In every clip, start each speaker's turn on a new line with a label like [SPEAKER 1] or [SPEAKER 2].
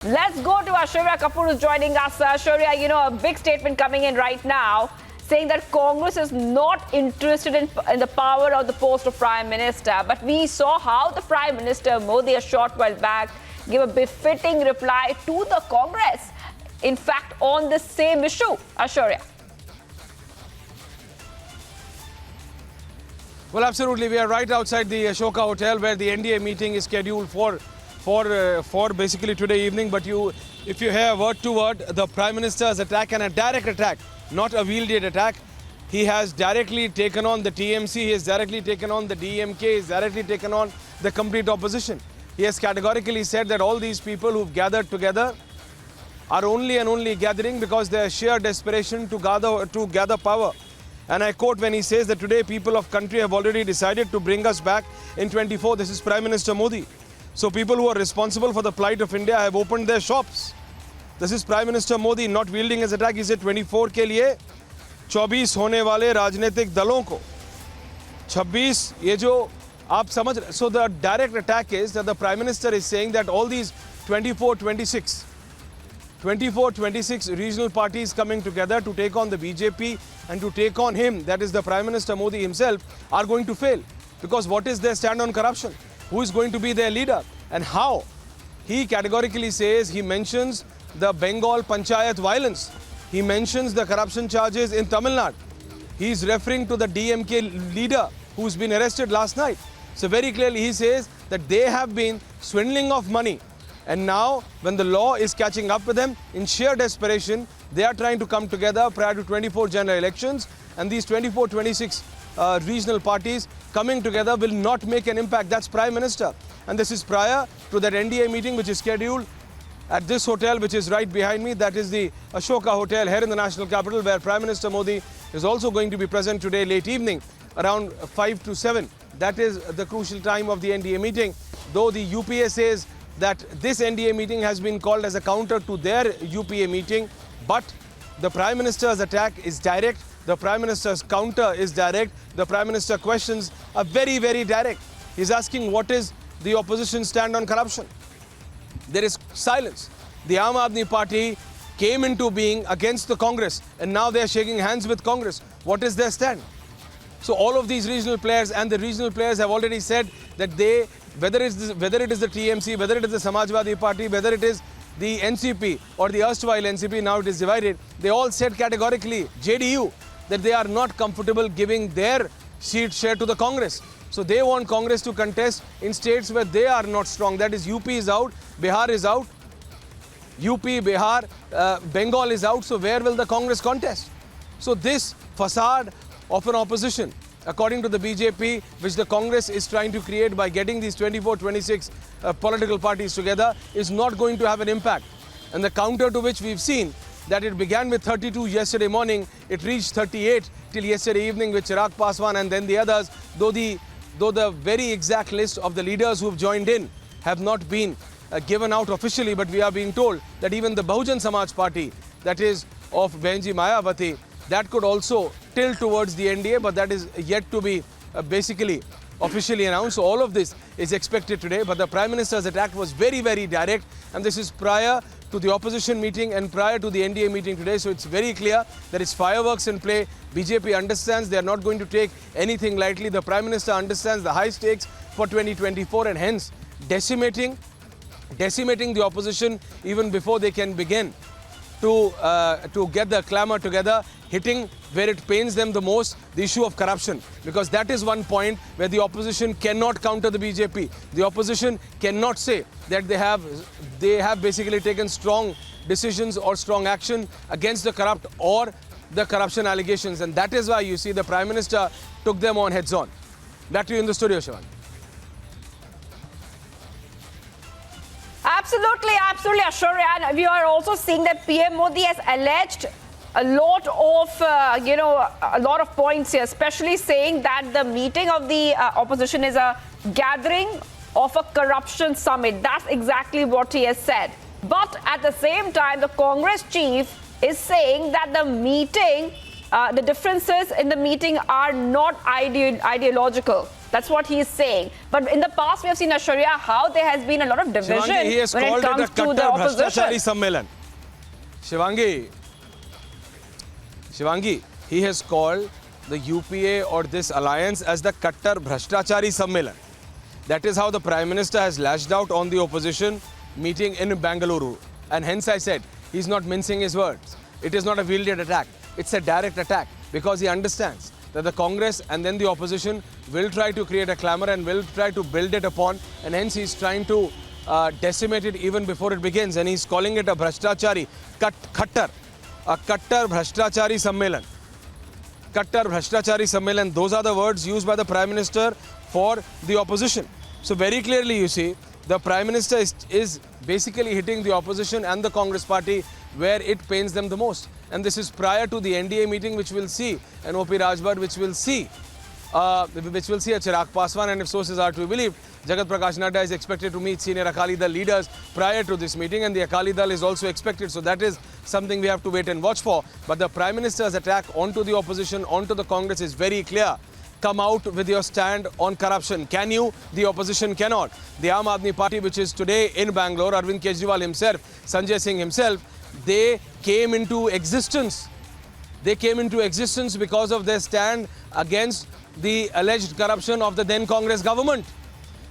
[SPEAKER 1] Let's go to Ashurya Kapoor, who's joining us. Ashurya, a big statement coming in right now saying that Congress is not interested in the power of the post of Prime Minister. But we saw how the Prime Minister Modi a short while back gave a befitting reply to the Congress. In fact, on the same issue. Ashurya.
[SPEAKER 2] Well, absolutely. We are right outside the Ashoka Hotel where the NDA meeting is scheduled for basically today evening. But if you hear word to word, the Prime Minister's attack, and a direct attack, not a wielded attack. He has directly taken on the TMC, he has directly taken on the DMK, he has directly taken on the complete opposition. He has categorically said that all these people who've gathered together are only and only gathering because their sheer desperation to gather power. And I quote when he says that today people of country have already decided to bring us back in 24. This is Prime Minister Modi. So people who are responsible for the plight of India have opened their shops. This is Prime Minister Modi not wielding his attack. He said 24 के लिए 24 होने वाले राजनीतिक दलों को 26 ये जो आप समझ रहे. So the direct attack is that the Prime Minister is saying that all these 24, 26 regional parties coming together to take on the BJP and to take on him, that is the Prime Minister Modi himself, are going to fail. Because what is their stand on corruption? Who is going to be their leader? And how? He categorically says, he mentions the Bengal Panchayat violence. He mentions the corruption charges in Tamil Nadu. He is referring to the DMK leader who's been arrested last night. So very clearly he says that they have been swindling of money. And now when the law is catching up with them, in sheer desperation, they are trying to come together prior to 24 general elections. And these 24, 26 regional parties coming together will not make an impact. That's Prime Minister. And this is prior to that NDA meeting which is scheduled at this hotel, which is right behind me. That is the Ashoka Hotel here in the national capital, where Prime Minister Modi is also going to be present today late evening around 5 to 7. That is the crucial time of the NDA meeting. Though the UPA says that this NDA meeting has been called as a counter to their UPA meeting, but the Prime Minister's attack is direct. The Prime Minister's counter is direct. The Prime Minister questions are very, very direct. He's asking what is the opposition stand on corruption. There is silence. The Aam Aadmi Party came into being against the Congress and now they are shaking hands with Congress. What is their stand? So all of these regional players, and the regional players have already said that they, whether it is the TMC, whether it is the Samajwadi Party, whether it is the NCP or the erstwhile NCP, now it is divided, they all said categorically, JDU, that they are not comfortable giving their seat share to the Congress. So they want Congress to contest in states where they are not strong. That is, UP is out, Bihar is out, UP, Bihar, Bengal is out. So where will the Congress contest? So this facade of an opposition, according to the BJP, which the Congress is trying to create by getting these 24, 26 political parties together, is not going to have an impact. And the counter to which we've seen that it began with 32 yesterday morning, it reached 38 till yesterday evening with Chirag Paswan and then the others, though the very exact list of the leaders who've joined in have not been given out officially, but we are being told that even the Bahujan Samaj Party, that is of Benji Mayawati, that could also tilt towards the NDA, but that is yet to be basically officially announced. So all of this is expected today, but the Prime Minister's attack was very, very direct, and this is prior to the opposition meeting and prior to the NDA meeting today. So it's very clear that it's fireworks in play. BJP understands they are not going to take anything lightly. The Prime Minister understands the high stakes for 2024 and hence decimating the opposition even before they can begin to get the clamour together, hitting where it pains them the most, the issue of corruption. Because that is one point where the opposition cannot counter the BJP. The opposition cannot say that they have basically taken strong decisions or strong action against the corrupt or the corruption allegations. And that is why you see the Prime Minister took them on heads on. Back to you in the studio, Shivan.
[SPEAKER 1] Absolutely, Ashurya. And we are also seeing that PM Modi has alleged a lot of points here, especially saying that the meeting of the opposition is a gathering of a corruption summit. That's exactly what he has said. But at the same time, the Congress chief is saying that the meeting, the differences in the meeting are not ideological. That's what he is saying. But in the past, we have seen, Aishwarya, how there has been a lot of division
[SPEAKER 2] Shivangi, he has
[SPEAKER 1] when
[SPEAKER 2] called
[SPEAKER 1] it comes
[SPEAKER 2] it a
[SPEAKER 1] to the
[SPEAKER 2] Kattar
[SPEAKER 1] opposition.
[SPEAKER 2] Bhrashtachari Sammelan. Shivangi, he has called the UPA or this alliance as the Kattar Bhrashtachari Sammelan. That is how the Prime Minister has lashed out on the opposition meeting in Bengaluru. And hence I said, he's not mincing his words. It is not a wielded attack. It's a direct attack because he understands that the Congress and then the opposition will try to create a clamour and will try to build it upon, and hence he's trying to decimate it even before it begins, and he's calling it a Bhrashtachari, Kattar Bhrashtachari Sammelan. Kattar Bhrashtachari Sammelan, those are the words used by the Prime Minister for the opposition. So very clearly you see, the Prime Minister is basically hitting the opposition and the Congress party where it pains them the most. And this is prior to the NDA meeting, which will see an OP Rajbhat, which will see a Chirag Paswan, and if sources are to be believed, Jagat Prakash Nadda is expected to meet senior Akali Dal leaders prior to this meeting, and the Akali Dal is also expected. So that is something we have to wait and watch for. But the Prime Minister's attack onto the opposition, onto the Congress is very clear. Come out with your stand on corruption. Can you? The opposition cannot. The Aam Aadmi Party, which is today in Bangalore, Arvind Kejriwal himself, Sanjay Singh himself, they came into existence. They came into existence because of their stand against the alleged corruption of the then Congress government.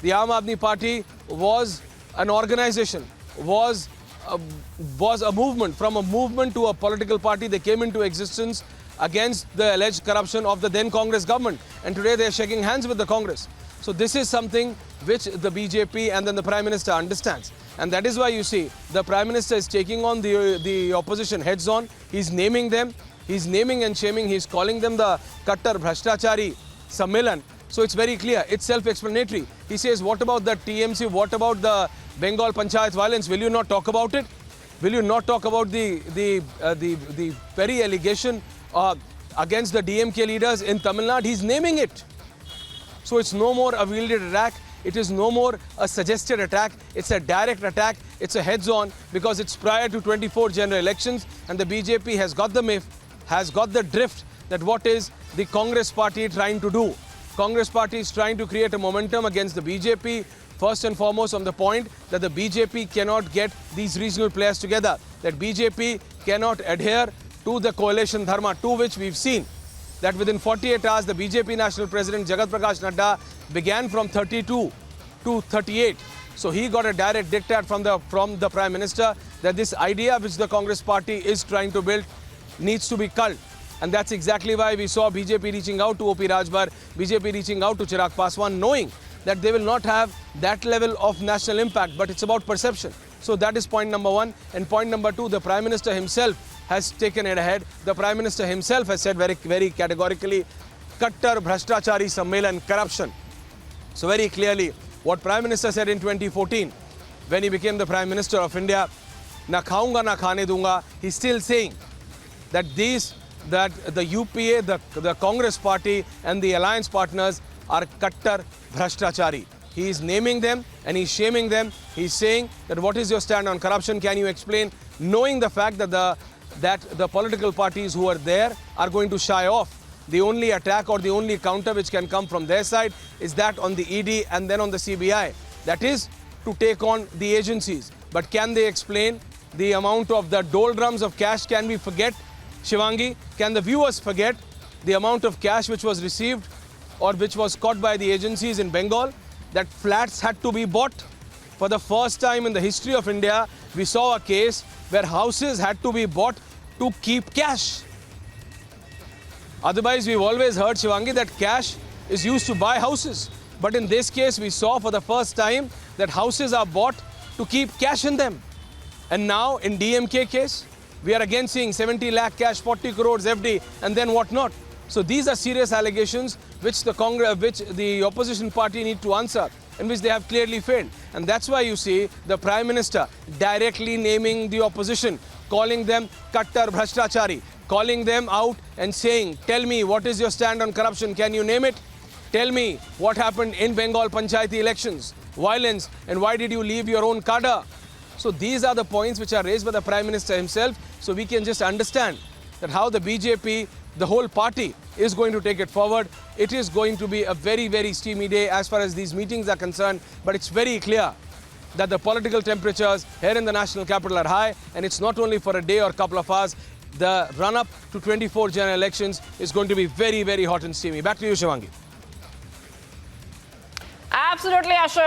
[SPEAKER 2] The Aam Aadmi Party was an organization, was a movement. From a movement to a political party, they came into existence against the alleged corruption of the then Congress government. And today they are shaking hands with the Congress. So this is something which the BJP and then the Prime Minister understands. And that is why you see the Prime Minister is taking on the opposition heads on. He's naming them. He's naming and shaming. He's calling them the Kattar Bhrashtachari Sammelan. So it's very clear. It's self-explanatory. He says, what about the TMC? What about the Bengal Panchayat violence? Will you not talk about it? Will you not talk about the very allegation against the DMK leaders in Tamil Nadu? He's naming it. So it's no more a wielded attack. It is no more a suggested attack. It's a direct attack. It's a heads-on because it's prior to 24 general elections, and the BJP has got the myth, has got the drift that what is the Congress party trying to do. Congress party is trying to create a momentum against the BJP, first and foremost on the point that the BJP cannot get these regional players together, that BJP cannot adhere to the coalition dharma, to which we've seen that within 48 hours, the BJP National President Jagat Prakash Nadda began from 32 to 38. So he got a direct diktat from the Prime Minister that this idea which the Congress party is trying to build needs to be culled. And that's exactly why we saw BJP reaching out to OP Rajbhat, BJP reaching out to Chirag Paswan, knowing that they will not have that level of national impact, but it's about perception. So that is point number one. And point number two, the Prime Minister himself has taken it ahead. The Prime Minister himself has said very, very categorically, Kattar Bhrashtachari Sammelan, corruption. So very clearly, what Prime Minister said in 2014, when he became the Prime Minister of India, na khaunga na khane dunga, he's still saying that the UPA, the Congress party and the alliance partners are Kattar Bhrashtachari. He is naming them and he's shaming them. He's saying that what is your stand on corruption? Can you explain? Knowing the fact that the political parties who are there are going to shy off. The only attack or the only counter which can come from their side is that on the ED and then on the CBI. That is to take on the agencies. But can they explain the amount of the doldrums of cash? Can we forget, Shivangi? Can the viewers forget the amount of cash which was received or which was caught by the agencies in Bengal? That flats had to be bought. For the first time in the history of India, we saw a case where houses had to be bought to keep cash. Otherwise, we've always heard, Shivangi, that cash is used to buy houses. But in this case, we saw for the first time that houses are bought to keep cash in them. And now, in DMK case, we are again seeing 70 lakh cash, 40 crores FD, and then what not. So these are serious allegations which the opposition party need to answer, in which they have clearly failed. And that's why you see the Prime Minister directly naming the opposition, calling them Kattar Bhrashtachari, calling them out and saying, tell me, what is your stand on corruption? Can you name it? Tell me what happened in Bengal Panchayati elections, violence, and why did you leave your own cadre? So these are the points which are raised by the Prime Minister himself. So we can just understand that how the BJP the whole party is going to take it forward. It is going to be a very, very steamy day as far as these meetings are concerned, but it's very clear that the political temperatures here in the national capital are high, and it's not only for a day or a couple of hours. The run-up to 24 general elections is going to be very, very hot and steamy. Back to you, Shivangi.
[SPEAKER 1] Absolutely, Ashar.